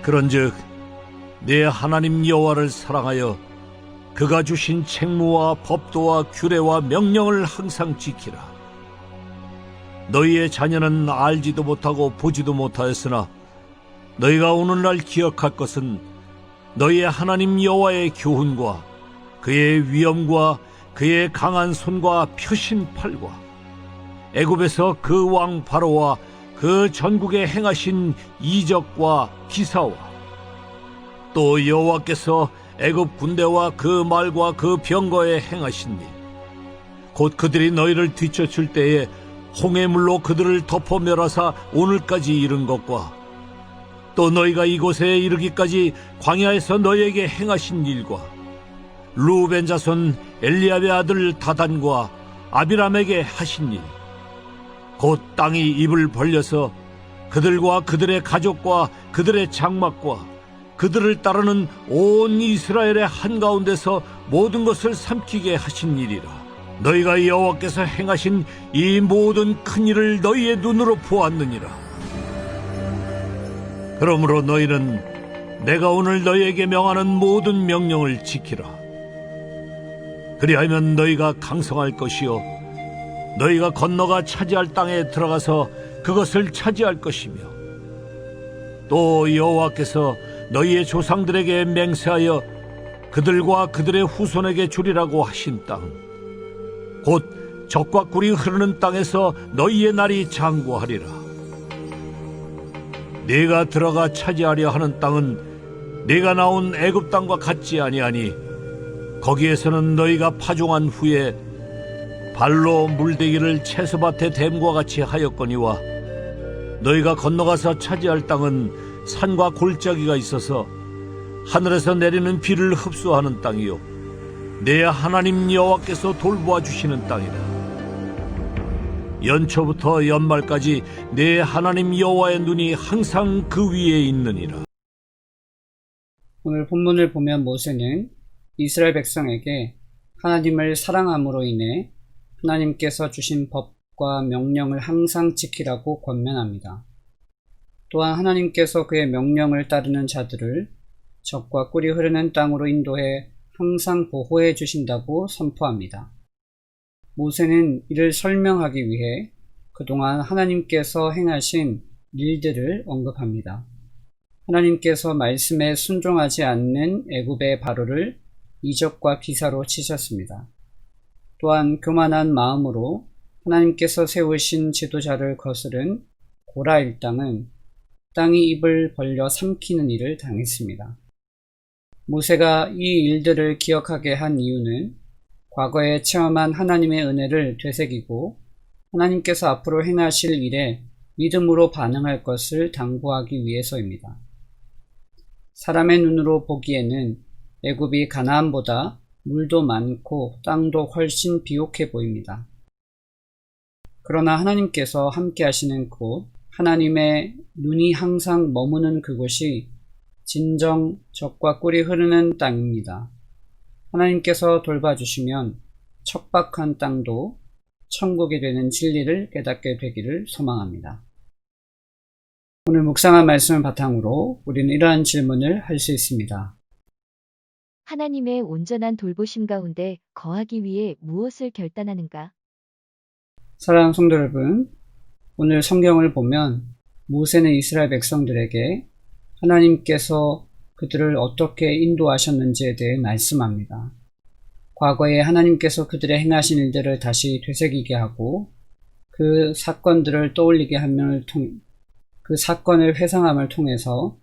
그런즉 내 하나님 여호와를 사랑하여 그가 주신 책무와 법도와 규례와 명령을 항상 지키라. 너희의 자녀는 알지도 못하고 보지도 못하였으나 너희가 오늘날 기억할 것은 너희의 하나님 여호와의 교훈과 그의 위엄과 그의 강한 손과 펴신 팔과 애굽에서 그 왕 바로와 그 전국에 행하신 이적과 기사와 또 여호와께서 애굽 군대와 그 말과 그 병거에 행하신 일, 곧 그들이 너희를 뒤쫓을 때에 홍해물로 그들을 덮어 멸하사 오늘까지 이른 것과 또 너희가 이곳에 이르기까지 광야에서 너희에게 행하신 일과 루벤 자손 엘리압의 아들 다단과 아비람에게 하신 일, 곧 땅이 입을 벌려서 그들과 그들의 가족과 그들의 장막과 그들을 따르는 온 이스라엘의 한가운데서 모든 것을 삼키게 하신 일이라. 너희가 여호와께서 행하신 이 모든 큰 일을 너희의 눈으로 보았느니라. 그러므로 너희는 내가 오늘 너희에게 명하는 모든 명령을 지키라. 그리하면 너희가 강성할 것이요 너희가 건너가 차지할 땅에 들어가서 그것을 차지할 것이며, 또 여호와께서 너희의 조상들에게 맹세하여 그들과 그들의 후손에게 주리라고 하신 땅, 곧 젖과 꿀이 흐르는 땅에서 너희의 날이 장구하리라. 네가 들어가 차지하려 하는 땅은 네가 나온 애굽 땅과 같지 아니하니 거기에서는 너희가 파종한 후에 발로 물대기를 채소밭에 댐과 같이 하였거니와 너희가 건너가서 차지할 땅은 산과 골짜기가 있어서 하늘에서 내리는 비를 흡수하는 땅이요 내 하나님 여호와께서 돌보아 주시는 땅이라. 연초부터 연말까지 내 하나님 여호와의 눈이 항상 그 위에 있느니라. 오늘 본문을 보면 모세는 이스라엘 백성에게 하나님을 사랑함으로 인해 하나님께서 주신 법과 명령을 항상 지키라고 권면합니다. 또한 하나님께서 그의 명령을 따르는 자들을 젖과 꿀이 흐르는 땅으로 인도해 항상 보호해 주신다고 선포합니다. 모세는 이를 설명하기 위해 그동안 하나님께서 행하신 일들을 언급합니다. 하나님께서 말씀에 순종하지 않는 애굽의 바로를 이적과 기사로 치셨습니다. 또한 교만한 마음으로 하나님께서 세우신 지도자를 거스른 고라 일당은 땅이 입을 벌려 삼키는 일을 당했습니다. 모세가 이 일들을 기억하게 한 이유는 과거에 체험한 하나님의 은혜를 되새기고 하나님께서 앞으로 행하실 일에 믿음으로 반응할 것을 당부하기 위해서입니다. 사람의 눈으로 보기에는 애굽이 가나안보다 물도 많고 땅도 훨씬 비옥해 보입니다. 그러나 하나님께서 함께 하시는 곳, 하나님의 눈이 항상 머무는 그곳이 진정 젖과 꿀이 흐르는 땅입니다. 하나님께서 돌봐주시면 척박한 땅도 천국이 되는 진리를 깨닫게 되기를 소망합니다. 오늘 묵상한 말씀을 바탕으로 우리는 이러한 질문을 할 수 있습니다. 하나님의 온전한 돌보심 가운데 거하기 위해 무엇을 결단하는가? 사랑하는 성도 여러분, 오늘 성경을 보면 모세는 이스라엘 백성들에게 하나님께서 그들을 어떻게 인도하셨는지에 대해 말씀합니다. 과거에 하나님께서 그들의 행하신 일들을 다시 되새기게 하고 그 사건들을 떠올리게 함을 통해 그 사건을 회상함을 통해서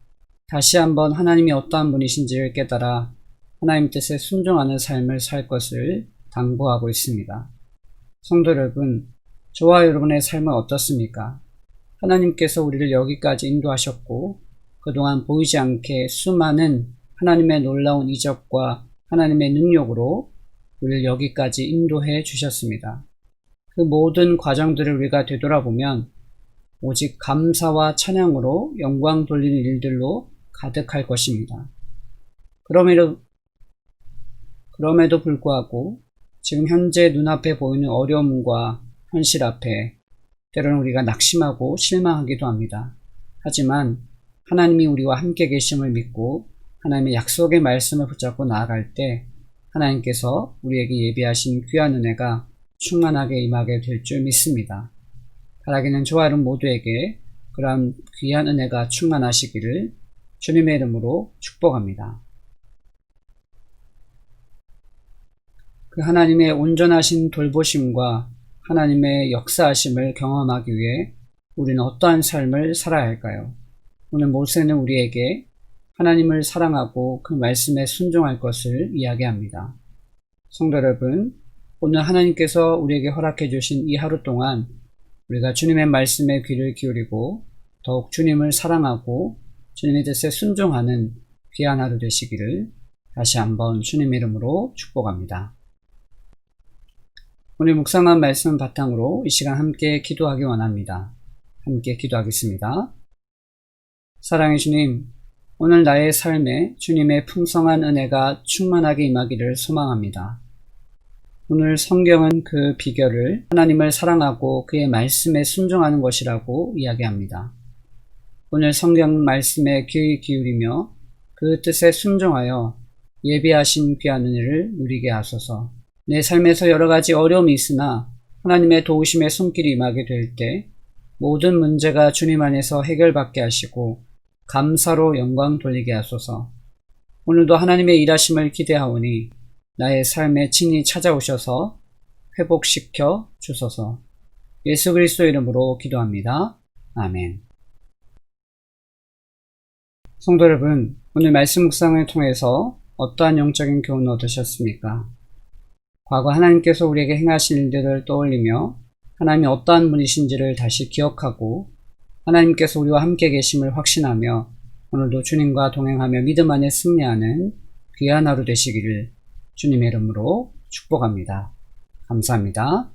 다시 한번 하나님이 어떠한 분이신지를 깨달아 하나님 뜻에 순종하는 삶을 살 것을 당부하고 있습니다. 성도 여러분, 저와 여러분의 삶은 어떻습니까? 하나님께서 우리를 여기까지 인도하셨고 그동안 보이지 않게 수많은 하나님의 놀라운 이적과 하나님의 능력으로 우리를 여기까지 인도해 주셨습니다. 그 모든 과정들을 우리가 되돌아보면 오직 감사와 찬양으로 영광 돌리는 일들로 가득할 것입니다. 그럼에도 불구하고 지금 현재 눈앞에 보이는 어려움과 현실 앞에 때로는 우리가 낙심하고 실망하기도 합니다. 하지만 하나님이 우리와 함께 계심을 믿고 하나님의 약속의 말씀을 붙잡고 나아갈 때 하나님께서 우리에게 예비하신 귀한 은혜가 충만하게 임하게 될 줄 믿습니다. 바라기는 저와 여러분 모두에게 그러한 귀한 은혜가 충만하시기를 주님의 이름으로 축복합니다. 그 하나님의 온전하신 돌보심과 하나님의 역사하심을 경험하기 위해 우리는 어떠한 삶을 살아야 할까요? 오늘 모세는 우리에게 하나님을 사랑하고 그 말씀에 순종할 것을 이야기합니다. 성도 여러분, 오늘 하나님께서 우리에게 허락해 주신 이 하루 동안 우리가 주님의 말씀에 귀를 기울이고 더욱 주님을 사랑하고 주님의 뜻에 순종하는 귀한 하루 되시기를 다시 한번 주님의 이름으로 축복합니다. 오늘 묵상한 말씀 바탕으로 이 시간 함께 기도하기 원합니다. 함께 기도하겠습니다. 사랑의 주님, 오늘 나의 삶에 주님의 풍성한 은혜가 충만하게 임하기를 소망합니다. 오늘 성경은 그 비결을 하나님을 사랑하고 그의 말씀에 순종하는 것이라고 이야기합니다. 오늘 성경 말씀에 귀 기울이며 그 뜻에 순종하여 예비하신 귀한 은혜를 누리게 하소서. 내 삶에서 여러 가지 어려움이 있으나 하나님의 도우심의 손길이 임하게 될 때 모든 문제가 주님 안에서 해결받게 하시고 감사로 영광 돌리게 하소서. 오늘도 하나님의 일하심을 기대하오니 나의 삶에 친히 찾아오셔서 회복시켜 주소서. 예수 그리스도 이름으로 기도합니다. 아멘. 성도 여러분, 오늘 말씀 묵상을 통해서 어떠한 영적인 교훈을 얻으셨습니까? 과거 하나님께서 우리에게 행하신 일들을 떠올리며 하나님이 어떠한 분이신지를 다시 기억하고 하나님께서 우리와 함께 계심을 확신하며 오늘도 주님과 동행하며 믿음 안에 승리하는 귀한 하루 되시기를 주님의 이름으로 축복합니다. 감사합니다.